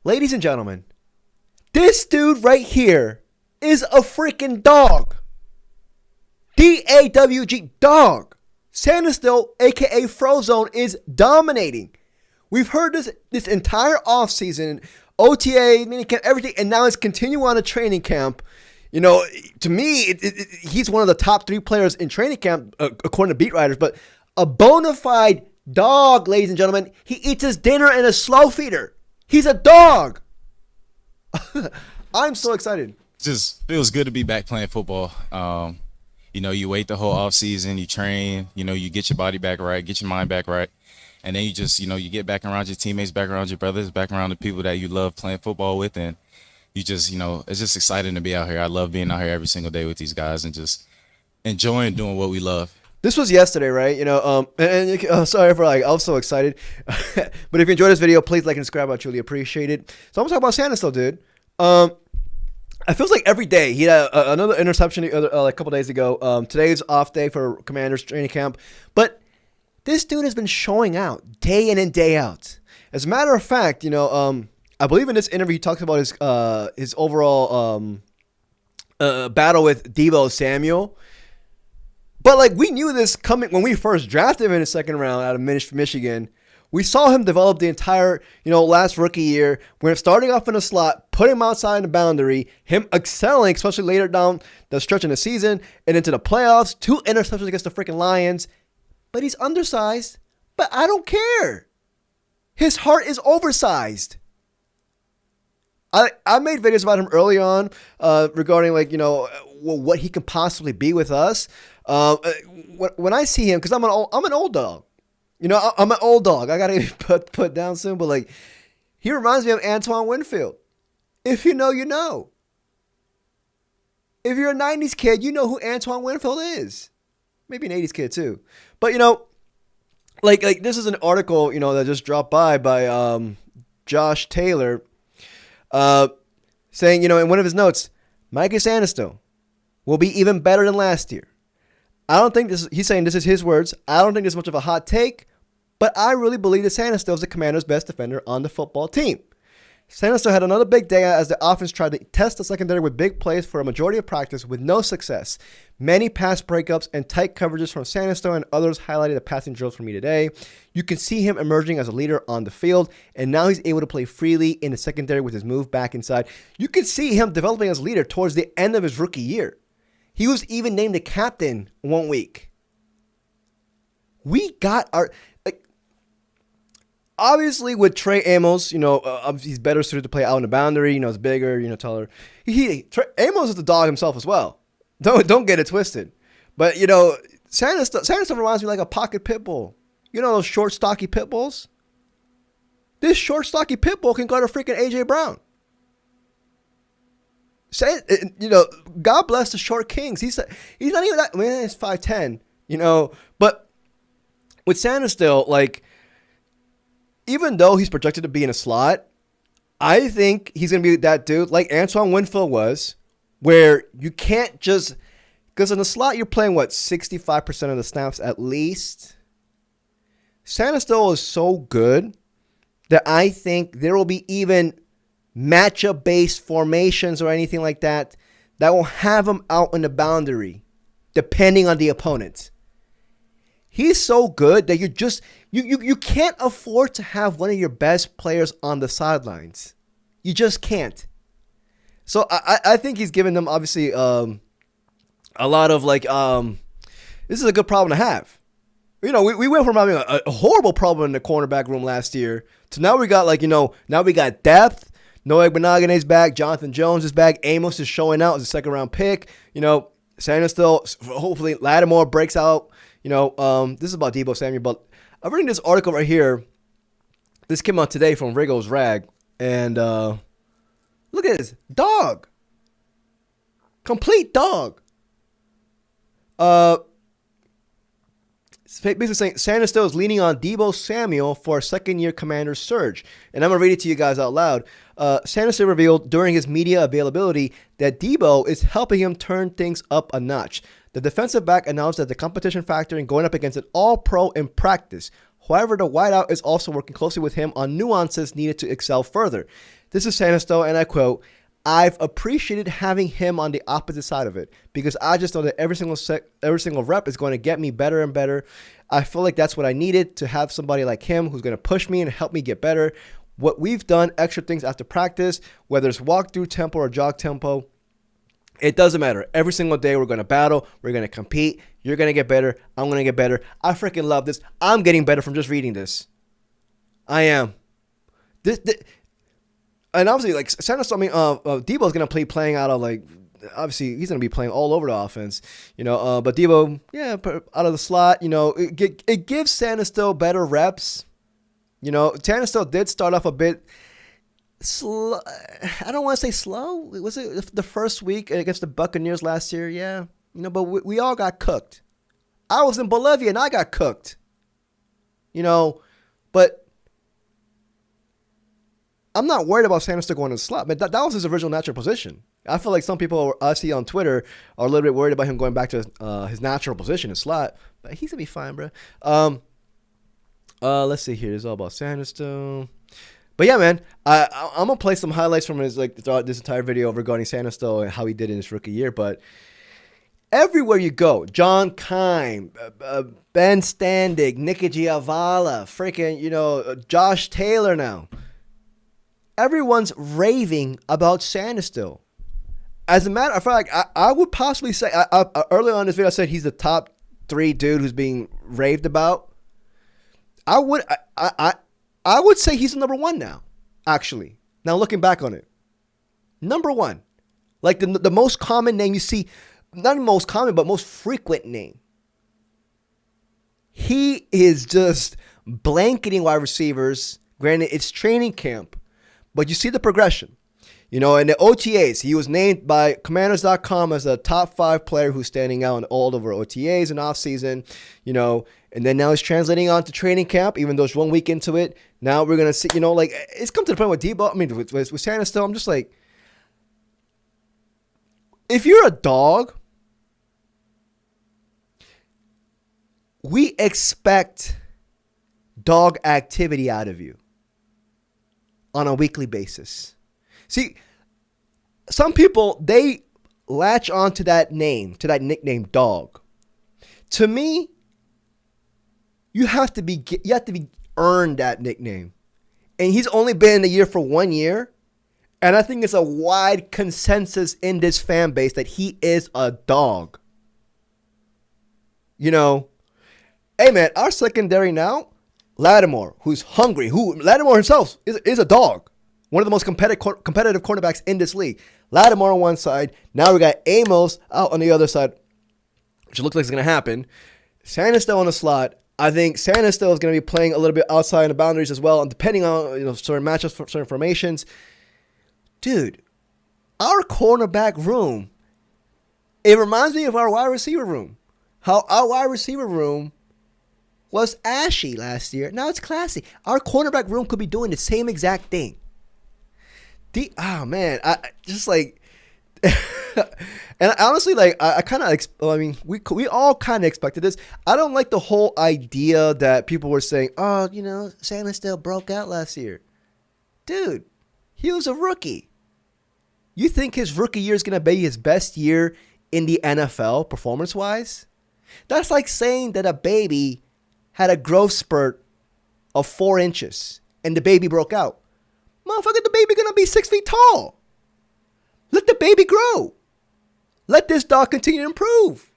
Ladies and gentlemen, this dude right here is a freaking dog. D-A-W-G, dog. Sainristil, a.k.a. Frozone, is dominating. We've heard this entire offseason, OTA, minicamp, everything, and now it's continuing on a training camp. You know, to me, he's one of the top 3 players in training camp, according to beat writers, but a bona fide dog, ladies and gentlemen. He eats his dinner in a slow feeder. He's a dog. I'm so excited. Just feels good to be back playing football. You know, you wait the whole off season, you train, you know, you get your body back right, get your mind back right. And then you just, you know, you get back around your teammates, back around your brothers, back around the people that you love playing football with. And you just, you know, it's just exciting to be out here. I love being out here every single day with these guys and just enjoying doing what we love. This was yesterday, right? You know, sorry for I was so excited. But if you enjoyed this video, please like and subscribe. I truly appreciate it. So I'm going to talk about Sainristil, dude. It feels like every day. He had another interception a couple days ago. Today's off day for Commanders training camp. But this dude has been showing out day in and day out. As a matter of fact, you know, I believe in this interview he talks about his overall battle with Deebo Samuel. But like we knew this coming when we first drafted him in the second round out of Michigan. We saw him develop the entire, you know, last rookie year. When starting off in a slot, putting him outside the boundary, him excelling, especially later down the stretch in the season and into the playoffs. 2 interceptions against the freaking Lions. But he's undersized. But I don't care. His heart is oversized. I made videos about him early on regarding, like, you know, what he can possibly be with us. When I see him, because I'm an old dog. You know, I'm an old dog. I got to get put down soon. But, like, he reminds me of Antoine Winfield. If you know, you know. If you're a 90s kid, you know who Antoine Winfield is. Maybe an 80s kid, too. But, you know, like this is an article, you know, that just dropped by Josh Taylor saying, you know, in one of his notes, Micah Sand will be even better than last year. I don't think he's saying this is his words. I don't think this is much of a hot take, but I really believe that Sainristil is the Commander's best defender on the football team. Sainristil had another big day as the offense tried to test the secondary with big plays for a majority of practice with no success. Many pass breakups and tight coverages from Sainristil and others highlighted the passing drills for me today. You can see him emerging as a leader on the field, and now he's able to play freely in the secondary with his move back inside. You can see him developing as a leader towards the end of his rookie year. He was even named the captain 1 week. We got our... Obviously, with Trey Amos, you know, he's better suited to play out in the boundary. You know, he's bigger, you know, taller. Amos is the dog himself as well. Don't get it twisted. But, you know, Sainristil reminds me like a pocket pit bull. You know those short, stocky pit bulls? This short, stocky pit bull can guard a freaking A.J. Brown. You know, God bless the short kings. He's not even that. I mean, it's 5'10", you know. But with Sainristil, like, even though he's projected to be in a slot, I think he's going to be that dude like Antoine Winfield was, where you can't just, because in the slot you're playing, what, 65% of the snaps at least? Sainristil is so good that I think there will be even matchup-based formations or anything like that will have him out in the boundary, depending on the opponent. He's so good that you can't afford to have one of your best players on the sidelines. You just can't. So I think he's given them, obviously, a lot of, like, this is a good problem to have. You know, we went from having a horrible problem in the cornerback room last year to now we got, like, you know, now we got depth. Noah Benagene's back. Jonathan Jones is back. Amos is showing out as a second-round pick. You know, Sainristil, hopefully Lattimore breaks out. You know, this is about Deebo Samuel, but I'm reading this article right here. This came out today from Rigo's Rag, and look at this. Dog. Complete dog. Basically saying Sainristil is leaning on Deebo Samuel for a second-year Commander's surge. And I'm going to read it to you guys out loud. Sainristil revealed during his media availability that Deebo is helping him turn things up a notch. The defensive back announced that the competition factor in going up against an all-pro in practice. However, the wideout is also working closely with him on nuances needed to excel further. This is Sainristil, and I quote, "I've appreciated having him on the opposite side of it because I just know that every single rep is going to get me better and better. I feel like that's what I needed, to have somebody like him who's going to push me and help me get better. What we've done, extra things after practice, whether it's walk-through tempo or jog tempo, it doesn't matter. Every single day we're going to battle. We're going to compete. You're going to get better. I'm going to get better. I freaking love this. I'm getting better from just reading this. I am. This and obviously, like, Sainristil, I mean, Deebo's going to playing out of, like, obviously, he's going to be playing all over the offense, but Deebo, out of the slot, it gives Sainristil better reps. Sainristil did start off a bit slow. I don't want to say slow. Was it the first week against the Buccaneers last year? Yeah. But we all got cooked. I was in Bolivia and I got cooked. But I'm not worried about Sainristil going to the slot. But that was his original natural position. I feel like some people I see on Twitter are a little bit worried about him going back to his natural position, his slot. But he's going to be fine, bro. Let's see here. It's all about Sainristil. But yeah, man, I'm going to play some highlights from his throughout this entire video regarding Sainristil and how he did in his rookie year. But everywhere you go, John Kime, Ben Standig, Nicky Giavala, freaking, Josh Taylor now. Everyone's raving about Sainristil. As a matter of fact, I would possibly say, earlier on in this video, I said he's the top 3 dude who's being raved about. I would say he's the number 1 now, actually. Now, looking back on it. Number 1. Like the most common name you see, not most common, but most frequent name. He is just blanketing wide receivers. Granted, it's training camp, but you see the progression. In the OTAs, he was named by Commanders.com as a top 5 player who's standing out in all over OTAs and offseason, and then now he's translating on to training camp, even though it's 1 week into it. Now we're going to see, it's come to the point with Deebo. I mean, with Sainristil, I'm just like, if you're a dog, we expect dog activity out of you on a weekly basis. See, some people, they latch on to that name, to that nickname, dog. To me, you have to be earned that nickname. And he's only been in the year for 1 year. And I think it's a wide consensus in this fan base that he is a dog. Hey man, our secondary now, Lattimore, who's hungry, Lattimore himself is a dog. One of the most competitive cornerbacks in this league. Lattimore on one side. Now we got Amos out on the other side, which looks like it's going to happen. Sainristil on the slot. I think Sainristil is going to be playing a little bit outside the boundaries as well, and depending on certain matchups, certain formations. Dude, our cornerback room, it reminds me of our wide receiver room. How our wide receiver room was ashy last year. Now it's classy. Our cornerback room could be doing the same exact thing. Man, I just like, and honestly, like, I kind of, we all kind of expected this. I don't like the whole idea that people were saying, Sainristil broke out last year. Dude, he was a rookie. You think his rookie year is going to be his best year in the NFL performance-wise? That's like saying that a baby had a growth spurt of 4 inches and the baby broke out. Motherfucker, the baby gonna be 6 feet tall. Let the baby grow. Let this dog continue to improve.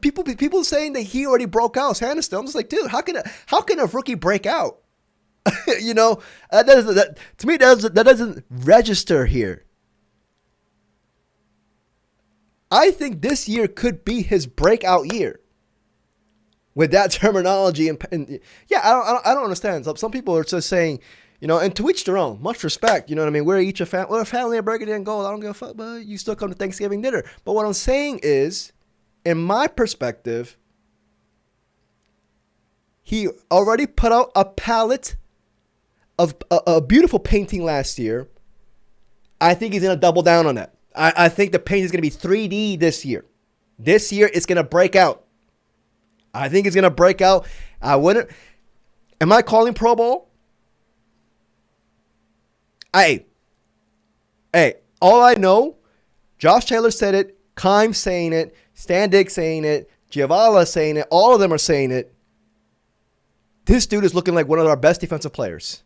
People saying that he already broke out. Sainristil, I'm just like, dude, how can a rookie break out? To me that doesn't register here. I think this year could be his breakout year. With that terminology, I don't understand. Some people are just saying, and to each their own. Much respect, you know what I mean? We're each a family of Burgundy and Gold. I don't give a fuck, but you still come to Thanksgiving dinner. But what I'm saying is, in my perspective, he already put out a palette of a beautiful painting last year. I think he's going to double down on that. I think the paint is going to be 3D this year. This year, it's going to break out. I think it's going to break out. Am I calling Pro Bowl? Hey, all I know, Josh Taylor said it, Keim saying it, Stan Dick saying it, Giavala saying it, all of them are saying it. This dude is looking like one of our best defensive players.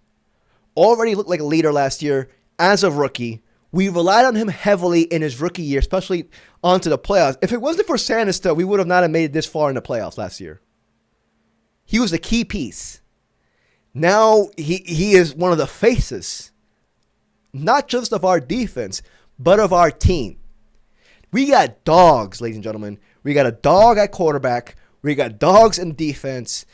Already looked like a leader last year as a rookie. We relied on him heavily in his rookie year, especially onto the playoffs. If it wasn't for Sainristil, we would have not have made it this far in the playoffs last year. He was the key piece. Now he is one of the faces, not just of our defense, but of our team. We got dogs, ladies and gentlemen. We got a dog at quarterback. We got dogs in defense.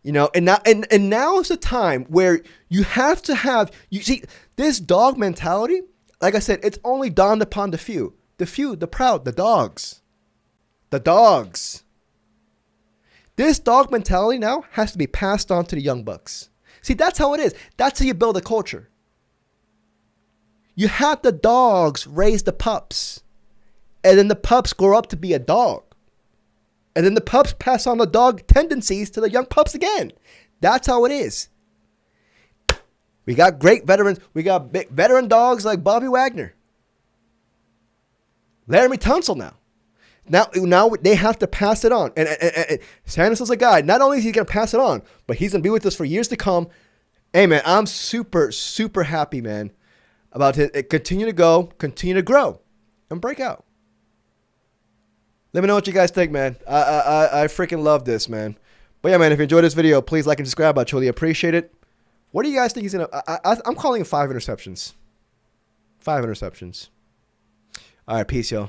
You know, and now is the time where you have to have, you see, this dog mentality, like I said, it's only dawned upon the few, the proud, the dogs. The dogs. This dog mentality now has to be passed on to the young bucks. See, that's how it is. That's how you build a culture. You have the dogs raise the pups. And then the pups grow up to be a dog. And then the pups pass on the dog tendencies to the young pups again. That's how it is. We got great veterans. We got big veteran dogs like Bobby Wagner. Laramie Tunsil now. Now they have to pass it on. And Sanders is a guy. Not only is he going to pass it on, but he's going to be with us for years to come. Hey, man, I'm super, super happy, man, about his continue to go, continue to grow, and break out. Let me know what you guys think, man. I freaking love this, man. But yeah, man, if you enjoyed this video, please like and subscribe. I truly appreciate it. What do you guys think he's going to... I'm calling him 5 interceptions. 5 interceptions. All right, peace, y'all.